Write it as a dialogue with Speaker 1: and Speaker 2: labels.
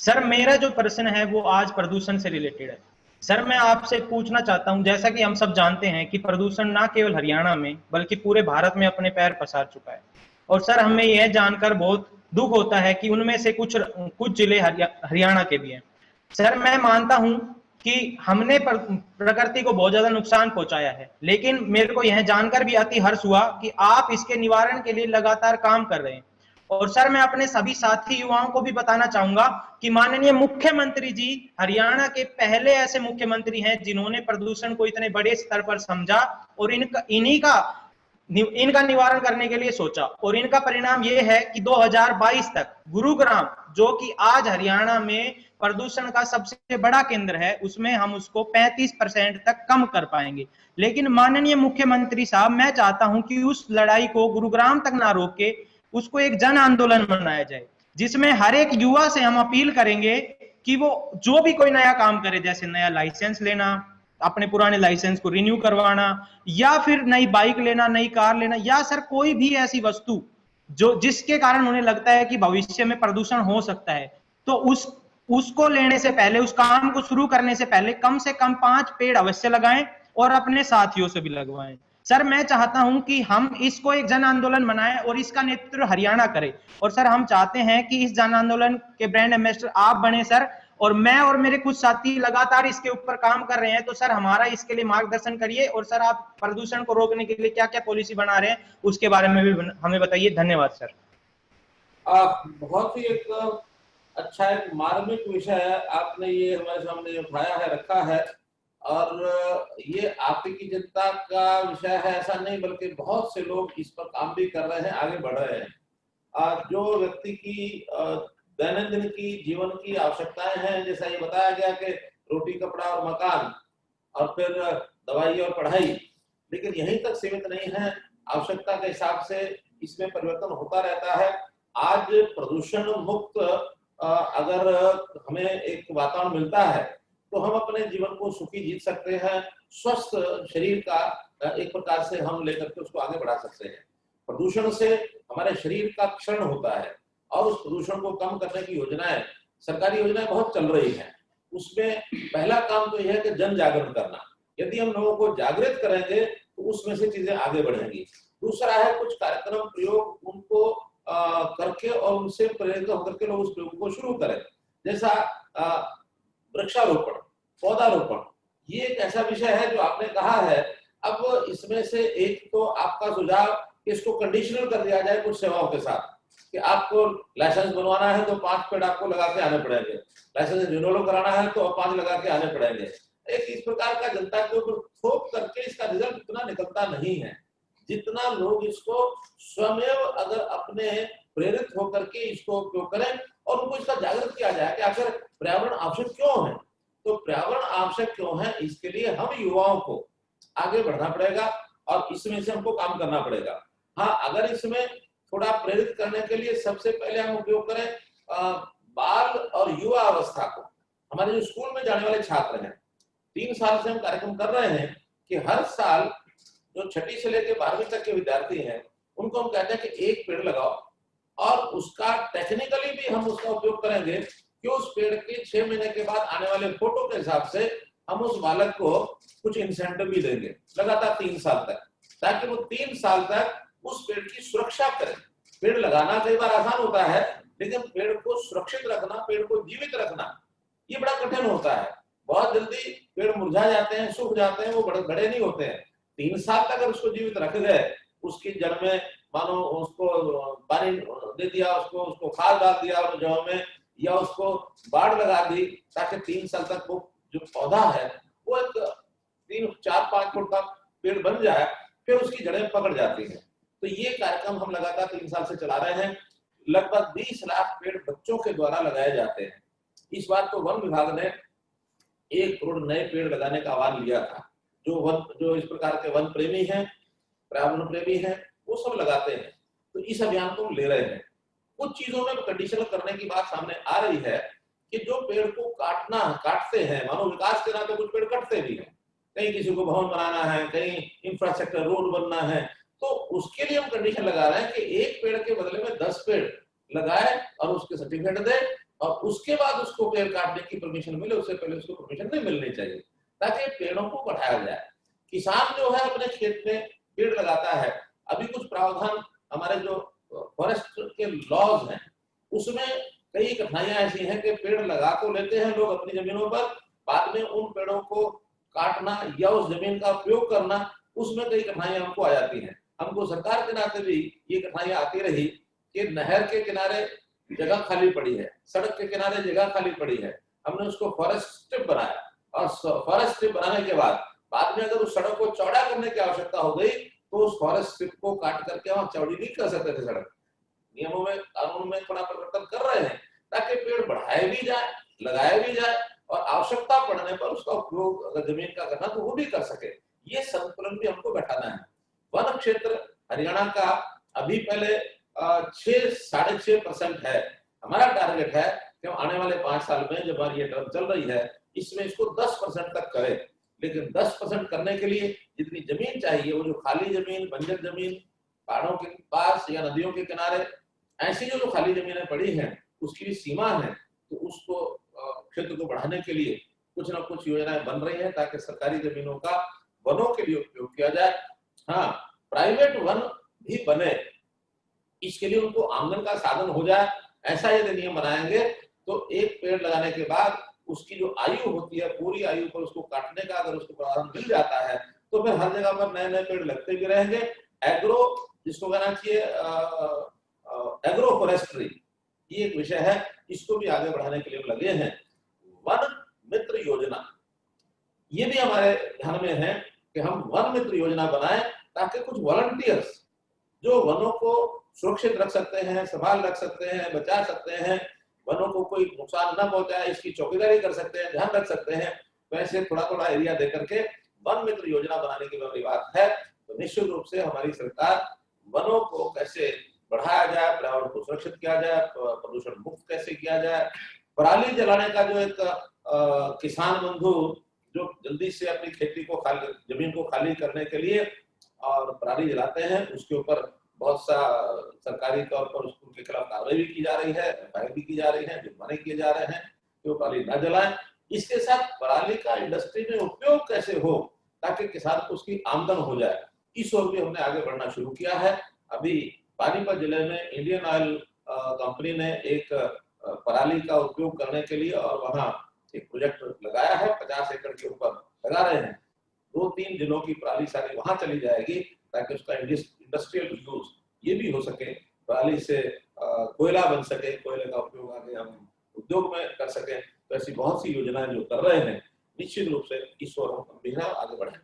Speaker 1: Sir मेरा जो प्रश्न है वो आज प्रदूषण से रिलेटेड है। सर मैं आपसे पूछना चाहता हूं, जैसा कि हम सब जानते हैं कि प्रदूषण ना केवल हरियाणा में बल्कि पूरे भारत में अपने पैर पसार चुका है। और सर हमें यह जानकर बहुत दुख होता है कि उनमें से कुछ कुछ जिले हरियाणा के भी हैं। सर मैं मानता हूं कि हमने प्रकृति को बहुत ज्यादा नुकसान पहुंचाया है, लेकिन मेरे को यह जानकर भी अति हर्ष हुआ कि आप इसके निवारण के लिए लगातार काम कर रहे हैं। और सर मैं अपने सभी साथी युवाओं को भी बताना चाहूंगा कि माननीय मुख्यमंत्री जी हरियाणा के पहले ऐसे मुख्यमंत्री हैं जिन्होंने प्रदूषण को इतने बड़े स्तर पर समझा और इनका निवारण करने के लिए सोचा। और इनका परिणाम यह है कि 2022 तक गुरुग्राम, जो कि आज हरियाणा में प्रदूषण का सबसे बड़ा केंद्र है, उसमें हम उसको 35% तक कम कर पाएंगे। लेकिन माननीय मुख्यमंत्री साहब, मैं चाहता हूं कि उस लड़ाई को गुरुग्राम तक ना रोक के उसको एक जन आंदोलन बनाया जाए, जिसमें हर एक युवा से हम अपील करेंगे कि वो जो भी कोई नया काम करे, जैसे नया लाइसेंस लेना, अपने पुराने लाइसेंस को रिन्यू करवाना, या फिर नई बाइक लेना, नई कार लेना, या सर कोई भी ऐसी वस्तु जो जिसके कारण उन्हें लगता है कि भविष्य में प्रदूषण हो सकता है, तो उसको लेने से पहले, उस काम को शुरू करने से पहले कम से कम 5 पेड़ अवश्य लगाएं और अपने साथियों से भी लगवाएं। सर मैं चाहता हूं कि हम इसको एक जन आंदोलन बनाएं और इसका नेतृत्व हरियाणा करे। और सर हम चाहते हैं कि इस जन आंदोलन के ब्रांड एम्बेसडर आप बने सर, और मैं और मेरे कुछ साथी लगातार इसके ऊपर काम कर रहे हैं। तो सर हमारा इसके लिए मार्गदर्शन करिए, और सर आप प्रदूषण को रोकने के लिए क्या क्या पॉलिसी बना रहे हैं उसके बारे में भी हमें बताइए। धन्यवाद सर।
Speaker 2: बहुत ही एक अच्छा एक मार्मिक विषय है आपने ये हमारे सामने उठाया है, रखा है। और ये आपकी जनता का विषय है ऐसा नहीं, बल्कि बहुत से लोग इस पर काम भी कर रहे हैं, आगे बढ़ रहे हैं। जो व्यक्ति की दैनंदिन की जीवन की आवश्यकताएं हैं, जैसा ये बताया गया कि रोटी, कपड़ा और मकान, और फिर दवाई और पढ़ाई, लेकिन यहीं तक सीमित नहीं है। आवश्यकता के हिसाब से इसमें परिवर्तन होता रहता है। आज प्रदूषण मुक्त अगर हमें एक वातावरण मिलता है तो हम अपने जीवन को सुखी जीत सकते हैं। स्वस्थ शरीर का एक प्रकार से हम लेकर के उसको आगे बढ़ा सकते हैं। प्रदूषण से हमारे शरीर का क्षरण होता है, और उस प्रदूषण को कम करने की योजनाएं, सरकारी योजनाएं बहुत चल रही हैं। उसमें पहला काम तो यह है कि जन जागरण करना। यदि हम लोगों को जागृत करेंगे तो उसमें से चीजें आगे बढ़ेंगी। दूसरा है कुछ कार्यक्रम, प्रयोग उनको करके और उनसे प्रेरित होकर के लोग उस प्रयोग को शुरू करें। जैसा वृक्षारोपण, पौधारोपण, ये एक ऐसा विषय है जो आपने कहा है। अब इसमें से एक तो आपका सुझाव इसको कंडीशनल कर दिया जाए कुछ सेवाओं के साथ, कि आपको लाइसेंस बनवाना है तो 5 पेड़ आपको लगा के आने पड़ेंगे, लाइसेंस रिन्यूअल कराना है तो 5 लगा के आने पड़ेंगे। एक इस प्रकार का जनता के ऊपर थोप करके इसका रिजल्ट इतना निकलता नहीं है जितना लोग इसको स्वयं अगर अपने प्रेरित होकर के इसको उपयोग करें और उनको इसका जागृत किया जाए कि आखिर पर्यावरण आवश्यक क्यों है। तो पर्यावरण आवश्यक क्यों है, इसके लिए हम युवाओं को आगे बढ़ना पड़ेगा और इसमें से हमको काम करना पड़ेगा। हाँ, अगर इसमें थोड़ा प्रेरित करने के लिए सबसे पहले हम उपयोग करें बाल और युवा अवस्था को। हमारे जो स्कूल में जाने वाले छात्र हैं, 3 साल से हम कार्यक्रम कर रहे हैं कि हर साल जो 6वीं से लेकर 12वीं तक के विद्यार्थी हैं उनको हम कहते हैं कि 1 पेड़ लगाओ, और उसका टेक्निकली भी हम उसका उपयोग करेंगे कि उस पेड़ के 6 महीने के बाद आने वाले फोटो के हिसाब से हम उस बालक को कुछ इंसेंटिव भी देंगे लगातार 3 साल तक, ताकि वो 3 साल तक उस पेड़ की सुरक्षा करें। पेड़ लगाना कई बार आसान होता है, लेकिन पेड़ को सुरक्षित रखना, पेड़ को जीवित रखना, ये बड़ा कठिन होता है। बहुत जल्दी पेड़ मुरझा जाते हैं, सूख जाते हैं, वो बड़े नहीं होते हैं। 3 साल तक अगर उसको जीवित रख गए, उसकी जड़ में मानो उसको पानी दे दिया, उसको खाद डाल दिया और जड़ में, या उसको बाड़ लगा दी, ताकि 3 साल तक वो जो पौधा है वो एक 3-4-5 फुट का पेड़ बन जाए, फिर उसकी जड़ें पकड़ जाती हैं। तो ये कार्यक्रम हम लगातार 3 साल से चला रहे हैं। लगभग 20 लाख पेड़ बच्चों के द्वारा लगाए जाते हैं। इस बार तो वन विभाग ने 1 करोड़ नए पेड़ लगाने का आह्वान लिया था। जो इस प्रकार के वन प्रेमी हैं, पर्यावरण प्रेमी हैं, वो सब लगाते हैं। तो इस अभियान को हम ले रहे हैं। कुछ चीजों में कंडीशनल करने की बात सामने आ रही है कि जो पेड़ को काटते हैं, मानो विकास के नाते कुछ पेड़ कटते भी हैं, कहीं किसी को भवन बनाना है, कहीं इंफ्रास्ट्रक्चर रोड बनना है, तो उसके लिए हम कंडीशन लगा रहे हैं कि 1 पेड़ के बदले में 10 पेड़ लगाए और उसके सर्टिफिकेट दे और उसके बाद उसको पेड़ काटने की परमिशन मिले, उससे पहले उसको परमिशन नहीं मिलनी चाहिए, ताकि पेड़ों को बढ़ाया जाए। किसान जो है अपने खेत में पेड़ लगाता है। अभी कुछ प्रावधान हमारे जो फॉरेस्ट के लॉज हैं उसमें कई कठिनाइयां ऐसी हैं कि पेड़ लगा तो लेते हैं लोग अपनी जमीनों पर, बाद में उन पेड़ों को काटना या उस जमीन का उपयोग करना, उसमें कई कठिनाइयां हमको आ जाती हैं। हमको सरकार के नाते भी ये कठिनाइयां आती रही कि नहर के किनारे जगह खाली पड़ी है, सड़क के किनारे जगह खाली पड़ी है, हमने उसको फॉरेस्ट स्ट्रिप बनाया, और फॉरेस्ट स्ट्रिप बनाने के बाद में अगर उस सड़क को चौड़ा करने की आवश्यकता हो गई तो उस फॉरेस्ट स्ट्रिप को काट करके वहां चौड़ी नहीं कर सकते थे सड़क। नियमों में, कानून में थोड़ा परिवर्तन कर रहे हैं ताकि पेड़ बढ़ाए भी जाए, लगाए भी जाए, और आवश्यकता पड़ने पर उसका उपयोग अगर जमीन का करना तो वो भी कर सके। ये संतुलन भी हमको बैठाना है। वन क्षेत्र हरियाणा का अभी पहले 6-6.5% है। हमारा टारगेट है कि हम आने वाले 5 साल में जब हमारी ये टर्म चल रही है इसमें इसको 10% तक करें। लेकिन 10% करने के लिए जितनी जमीन चाहिए, वो जो खाली जमीन, बंजर जमीन पहाड़ों के पास या नदियों के किनारे ऐसी जो खाली जमीनें पड़ी हैं उसकी भी सीमा है। तो उसको क्षेत्र को बढ़ाने के लिए कुछ ना कुछ योजनाएं बन रही हैं ताकि सरकारी जमीनों का वनों के लिए उपयोग किया जाए। हाँ, प्राइवेट वन भी बने, इसके लिए उनको आमदन का साधन हो जाए। ऐसा यदि नियम बनाएंगे तो एक पेड़ लगाने के बाद उसकी जो आयु होती है, पूरी आयु पर उसको काटने का अगर उसको प्रावधान मिल जाता है तो फिर हर जगह पर नए नए पेड़ लगते भी रहेंगे। एग्रो, जिसको कहना चाहिए एग्रो फॉरेस्ट्री, ये एक विषय है, इसको भी आगे बढ़ाने के लिए लगे हैं। वन मित्र योजना, ये भी हमारे ध्यान में है कि हम वन मित्र योजना बनाएं ताकि कुछ वॉलंटियर्स जो वनों को सुरक्षित रख सकते हैं, संभाल रख सकते हैं, बचा सकते हैं, वनों को कोई नुकसान न पहुंचाए इसकी चौकीदारी कर सकते हैं, ध्यान रख सकते हैं, वैसे थोड़ा थोड़ा एरिया दे करके वन मित्र योजना बनाने की हमारी बात है। तो निश्चित रूप से हमारी सरकार वनों को कैसे बढ़ाया जाए, पर्यावरण को सुरक्षित किया जाए, प्रदूषण मुक्त कैसे किया जाए, पराली जलाने का जो एक किसान बंधु जो जल्दी से अपनी खेती को खाली, जमीन को खाली करने के लिए और पराली जलाते हैं, उसके ऊपर बहुत सा सरकारी तौर पर उसके खिलाफ कार्रवाई भी की जा रही है, एफआईआर भी की जा रही है, जुर्माने किए जा रहे हैं कि वो पराली न जलाएं। इसके साथ पराली का इंडस्ट्री में उपयोग कैसे हो ताकि किसान को उसकी आमदन हो जाए, इस ओर भी हमने आगे बढ़ना शुरू किया है। अभी पानीपत जिले में इंडियन ऑयल कंपनी ने एक पराली का उपयोग करने के लिए और वहां एक प्रोजेक्ट लगाया है, 50 एकड़ के ऊपर लगा रहे हैं। 2-3 जिलों की पराली सारी वहां चली जाएगी ताकि उसका इंडस्ट्रियल यूज ये भी हो सके, पराली से कोयला बन सके, कोयले का उपयोग आगे हम उद्योग में कर सके। तो ऐसी बहुत सी योजनाएं जो कर रहे हैं, निश्चित रूप से इस ओर हम भी आगे बढ़ें।